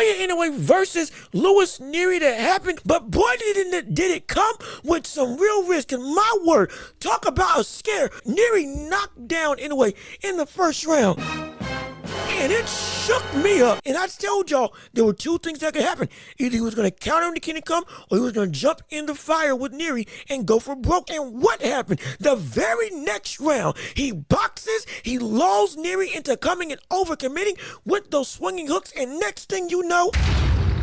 Naoya Inoue versus Luis Nery that happened, but boy did it come with some real risk. And my word, talk about a scare. Nery knocked down Inoue in the first round. And it shook me up. And I told y'all there were two things that could happen. Either he was going to counter him to Kingdom Come, or he was going to jump in the fire with Nery and go for broke. And what happened? The very next round, he boxes, he lulls Nery into coming and overcommitting with those swinging hooks. And next thing you know,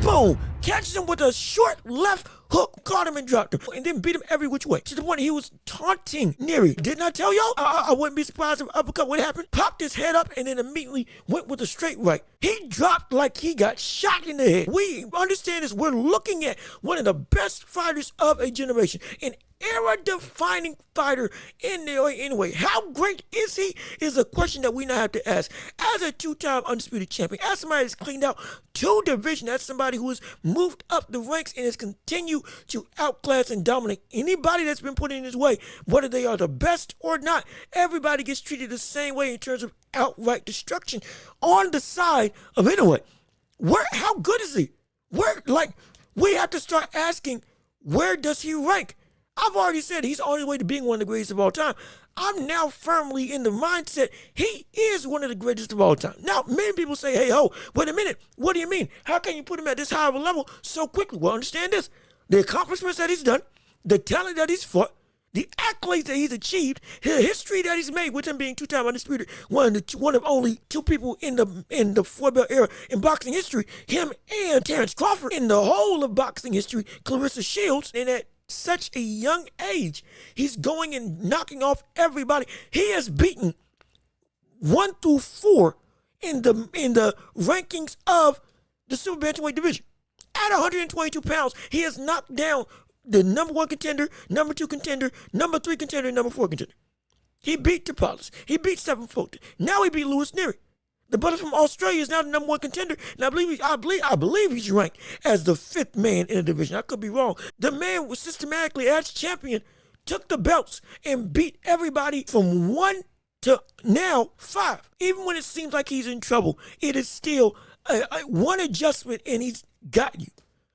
boom, catches him with a short left hook, caught him and dropped him, and then beat him every which way. To the point he was taunting Nery. Didn't I tell y'all? I wouldn't be surprised if uppercut would happen. Popped his head up and then immediately went with a straight right. He dropped like he got shot in the head. We understand this. We're looking at one of the best fighters of a generation. An era-defining fighter in Naoya Inoue. How great is he is a question that we now have to ask. As a two-time Undisputed champion, as somebody that's cleaned out two divisions, as somebody who has moved up the ranks and has continued to outclass and dominate anybody that's been put in his way, whether they are the best or not, everybody gets treated the same way in terms of outright destruction on the side of Inoue. How good is he? We have to start asking, where does he rank? I've already said he's on his way to being one of the greatest of all time. I'm now firmly in the mindset he is one of the greatest of all time. Now, many people say, hey, wait a minute. What do you mean? How can you put him at this high of a level so quickly? Well, understand this. The accomplishments that he's done, the talent that he's fought, the accolades that he's achieved, the history that he's made with him being two-time Undisputed, one of only two people in the four-belt era in boxing history, him and Terrence Crawford in the whole of boxing history, Clarissa Shields, and at such a young age, he's going and knocking off everybody. He has beaten 1 through 4 in the rankings of the super bantamweight division. At 122 pounds, he has knocked down the number 1 contender, number 2 contender, number 3 contender, and number 4 contender. He beat Tapales. He beat Stephen Fulton. Now he beat Luis Nery. The brother from Australia is now the number 1 contender, and I believe he's ranked as the 5th man in the division. I could be wrong. The man was systematically, as champion, took the belts and beat everybody from 1 to now 5. Even when it seems like he's in trouble, it is still one adjustment, and he's got you.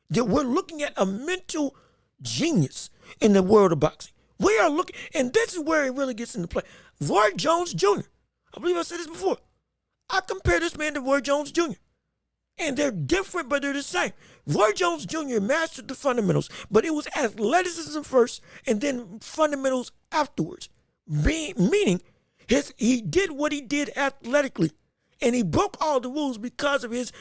That we're looking at a mental genius in the world of boxing. We are looking, and this is where it really gets into play. Roy Jones Jr. I believe I said this before. I compare this man to Roy Jones Jr. And they're different, but they're the same. Roy Jones Jr. mastered the fundamentals, but it was athleticism first and then fundamentals afterwards. Meaning, he did what he did athletically, and he broke all the rules because of his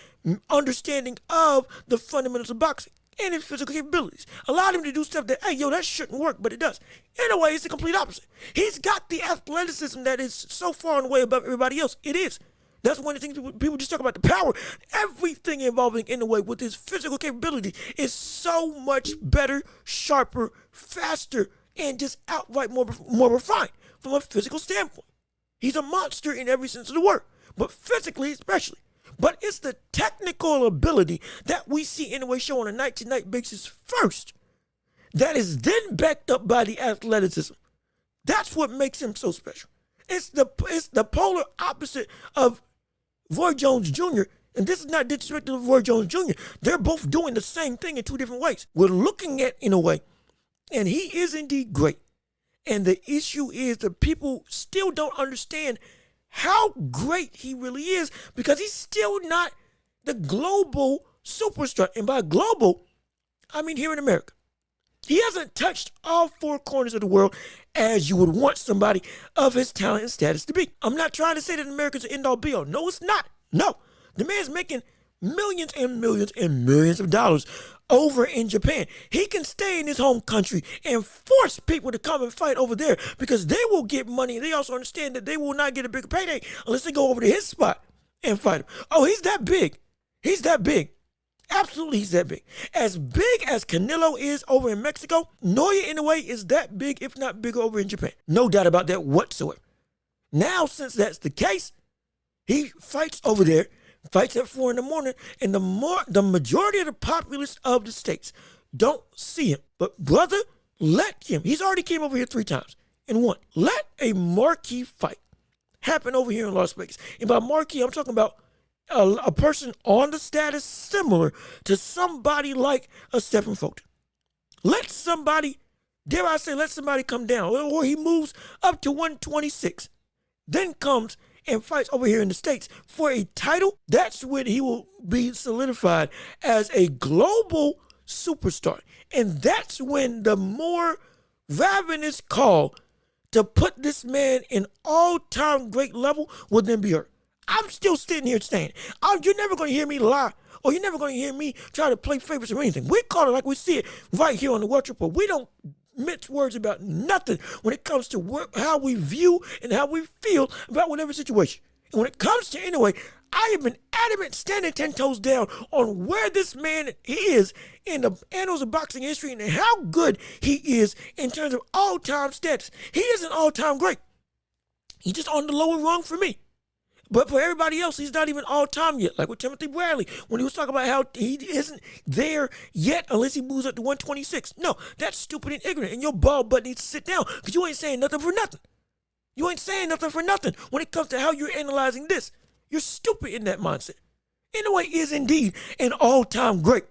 understanding of the fundamentals of boxing and his physical capabilities. Allowed him to do stuff that, that shouldn't work, but it does. In a way, it's the complete opposite. He's got the athleticism that is so far and away above everybody else. It is. That's one of the things people just talk about, the power. Everything involving Inoue with his physical capability is so much better, sharper, faster, and just outright more refined from a physical standpoint. He's a monster in every sense of the word, but physically especially. But it's the technical ability that we see Inoue show on a night-to-night basis first that is then backed up by the athleticism. That's what makes him so special. It's the polar opposite of Roy Jones Jr., and this is not disrespectful of Roy Jones Jr. They're both doing the same thing in two different ways. We're looking at Inoue, and he is indeed great. And the issue is that people still don't understand how great he really is because he's still not the global superstar. And by global, I mean here in America. He hasn't touched all 4 corners of the world as you would want somebody of his talent and status to be. I'm not trying to say that America's an end-all be-all. No, it's not. No. The man's making millions and millions and millions of dollars over in Japan. He can stay in his home country and force people to come and fight over there because they will get money. They also understand that they will not get a bigger payday unless they go over to his spot and fight him. Oh, he's that big. He's that big. Absolutely, he's that big. As big as Canelo is over in Mexico, Naoya Inoue is that big, if not bigger, over in Japan. No doubt about that whatsoever. Now, since that's the case, he fights over there, fights at 4 in the morning, and the majority of the populace of the states don't see him. But brother, let him. He's already came over here 3 times and won. Let a marquee fight happen over here in Las Vegas. And by marquee, I'm talking about a person on the status similar to somebody like a Stephen Fulton. Let somebody, dare I say, let somebody come down, or he moves up to 126, then comes and fights over here in the States for a title. That's when he will be solidified as a global superstar. And that's when the more ravenous call to put this man in all-time great level will then be heard. I'm still sitting here saying, you're never going to hear me lie, or you're never going to hear me try to play favorites or anything. We call it like we see it right here on the Watch Report. We don't mince words about nothing when it comes to how we view and how we feel about whatever situation. And when it comes to Inoue, I have been adamant, standing 10 toes down on where this man is in the annals of boxing history and how good he is in terms of all-time status. He is an all-time great. He's just on the lower rung for me. But for everybody else, he's not even all-time yet. Like with Timothy Bradley, when he was talking about how he isn't there yet unless he moves up to 126. No, that's stupid and ignorant. And your bald butt needs to sit down because you ain't saying nothing for nothing. You ain't saying nothing for nothing when it comes to how you're analyzing this. You're stupid in that mindset. Inoue is indeed an all-time great.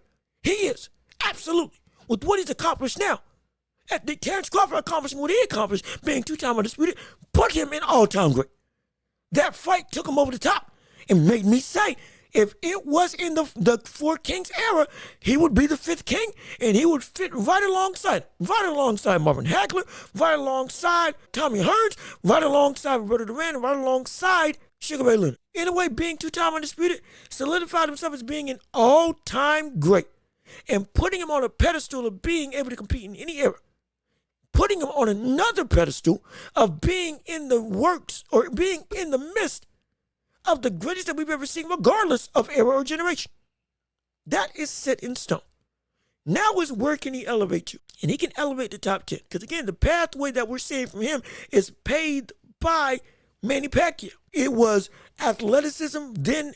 He is. Absolutely. With what he's accomplished now. At the Terrence Crawford accomplishing what he accomplished, being two-time undisputed, put him in all-time great. That fight took him over the top and made me say, if it was in the Four Kings era, he would be the fifth king, and he would fit right alongside Marvin Hagler, right alongside Tommy Hearns, right alongside Roberto Duran, right alongside Sugar Ray Leonard. Inoue, being two-time undisputed, solidified himself as being an all-time great, and putting him on a pedestal of being able to compete in any era. Putting him on another pedestal of being in the works or being in the midst of the greatest that we've ever seen, regardless of era or generation. That is set in stone. Now is where can he elevate to? And he can elevate the top 10. Because again, the pathway that we're seeing from him is paved by Manny Pacquiao. It was athleticism, then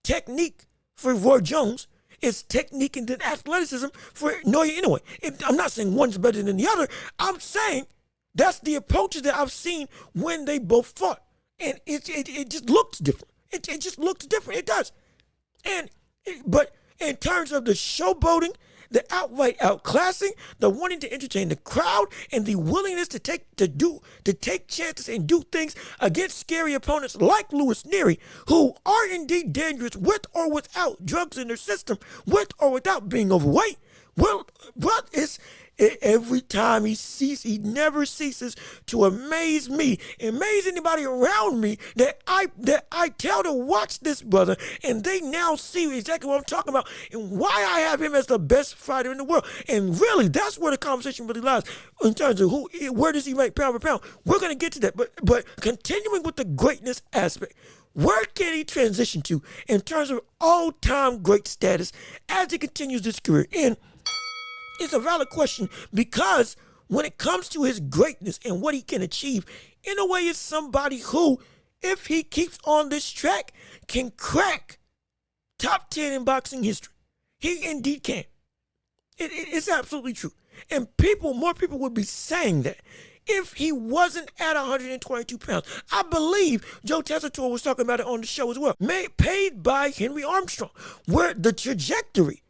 technique for Roy Jones. It's technique and then athleticism for Naoya Inoue. I'm not saying one's better than the other. I'm saying that's the approaches that I've seen when they both fought. And it just looks different. It just looks different. It does. But in terms of the showboating, the outright outclassing, the wanting to entertain the crowd, and the willingness to take chances and do things against scary opponents like Luis Nery, who are indeed dangerous with or without drugs in their system, with or without being overweight. Well, but every time he never ceases to amaze me, amaze anybody around me that I tell to watch this brother, and they now see exactly what I'm talking about and why I have him as the best fighter in the world. And really, that's where the conversation really lies in terms of where does he rank pound for pound. We're gonna get to that, but continuing with the greatness aspect. Where can he transition to in terms of all-time great status as he continues his career? And it's a valid question because when it comes to his greatness and what he can achieve, Inoue is somebody who, if he keeps on this track, can crack top 10 in boxing history. He indeed can. It's absolutely true. And more people would be saying that if he wasn't at 122 pounds. I believe Joe Tessitore was talking about it on the show as well. Paid by Henry Armstrong, where the trajectory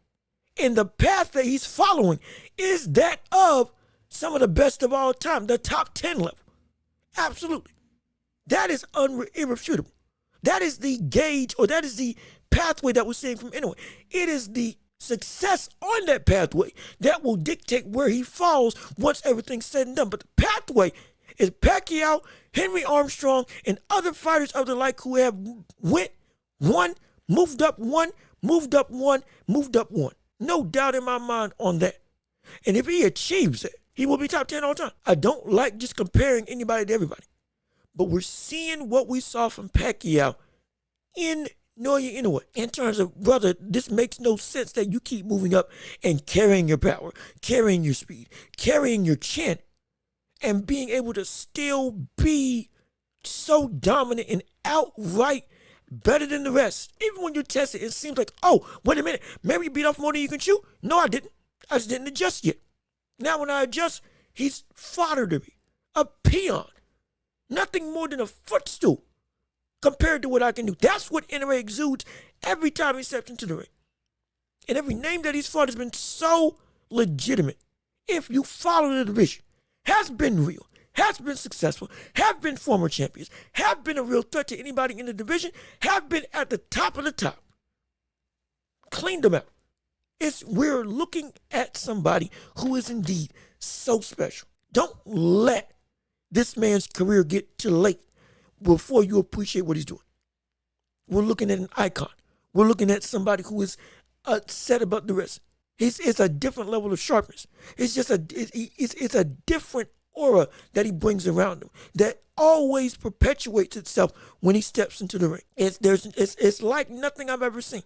and the path that he's following is that of some of the best of all time, the top 10 level. Absolutely. That is irrefutable. That is the gauge, or that is the pathway that we're seeing from Inoue. It is the success on that pathway that will dictate where he falls once everything's said and done. But the pathway is Pacquiao, Henry Armstrong, and other fighters of the like who have moved up one. No doubt in my mind on that. And if he achieves it, he will be top 10 all time. I don't like just comparing anybody to everybody. But we're seeing what we saw from Pacquiao in Naoya Inoue. In terms of, brother, this makes no sense that you keep moving up and carrying your power, carrying your speed, carrying your chin, and being able to still be so dominant and outright better than the rest. Even when you're tested, it seems like, oh, wait a minute, maybe you beat off more than you can chew? No, I didn't. I just didn't adjust yet. Now when I adjust, he's fodder to me. A peon. Nothing more than a footstool. compared to what I can do. That's what Inoue exudes every time he steps into the ring. And every name that he's fought has been so legitimate. If you follow the division, has been real, has been successful, have been former champions, have been a real threat to anybody in the division, have been at the top of the top. Cleaned them out. We're looking at somebody who is indeed so special. Don't let this man's career get too late before you appreciate what he's doing. We're looking at an icon. We're looking at somebody who is set above the rest. It's a different level of sharpness. It's just it's a different aura that he brings around him that always perpetuates itself when he steps into the ring. It's like nothing I've ever seen.